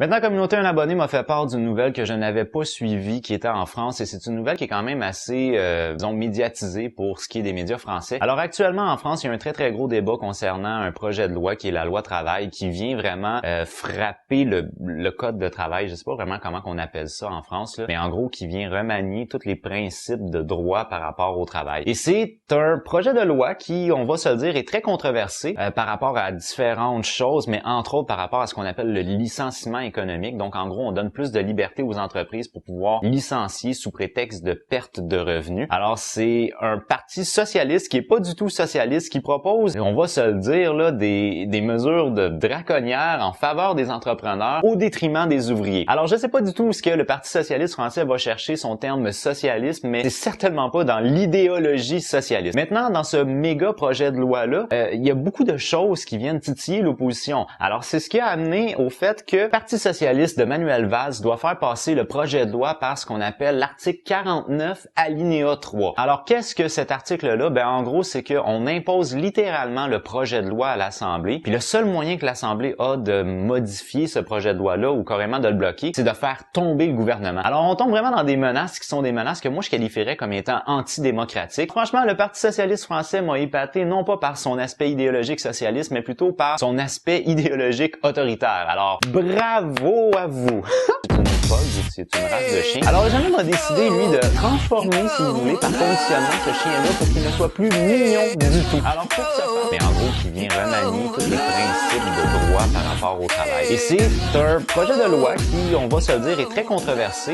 Maintenant, communauté, un abonné m'a fait part d'une nouvelle que je n'avais pas suivie, qui était en France, et c'est une nouvelle qui est quand même assez, disons, médiatisée pour ce qui est des médias français. Alors actuellement, en France, il y a un très gros débat concernant un projet de loi qui est la loi travail, qui vient vraiment frapper le code de travail. Je sais pas vraiment comment qu'on appelle ça en France, là, mais en gros, qui vient remanier tous les principes de droit par rapport au travail. Et c'est un projet de loi qui, on va se le dire, est très controversé par rapport à différentes choses, mais entre autres par rapport à ce qu'on appelle le licenciement économique. Donc, en gros, on donne plus de liberté aux entreprises pour pouvoir licencier sous prétexte de perte de revenus. Alors, c'est un parti socialiste qui est pas du tout socialiste, qui propose, on va se le dire, là, des mesures draconnières en faveur des entrepreneurs au détriment des ouvriers. Alors, je sais pas du tout où ce que le Parti socialiste français va chercher son terme socialisme, mais c'est certainement pas dans l'idéologie socialiste. Maintenant, dans ce méga projet de loi-là, il y a beaucoup de choses qui viennent titiller l'opposition. Alors, c'est ce qui a amené au fait que le Parti socialiste de Manuel Valls doit faire passer le projet de loi par ce qu'on appelle l'article 49 alinéa 3. Alors, qu'est-ce que cet article-là? Ben, en gros, c'est qu'on impose littéralement le projet de loi à l'Assemblée, puis le seul moyen que l'Assemblée a de modifier ce projet de loi-là ou carrément de le bloquer, c'est de faire tomber le gouvernement. Alors, on tombe vraiment dans des menaces qui sont des menaces que moi, je qualifierais comme étant antidémocratiques. Franchement, le Parti socialiste français m'a épaté non pas par son aspect idéologique socialiste, mais plutôt par son aspect idéologique autoritaire. Alors, bravo à vous! C'est une pug, c'est une race de chien. Alors, Jeannot m'a décidé, lui, de transformer, si vous voulez, par conditionnement, ce chien-là pour qu'il ne soit plus mignon du tout. Alors, pour ce faire, mais en gros, qui vient remanier tous les principes de droit par rapport au travail. Et c'est un projet de loi qui, on va se le dire, est très controversé.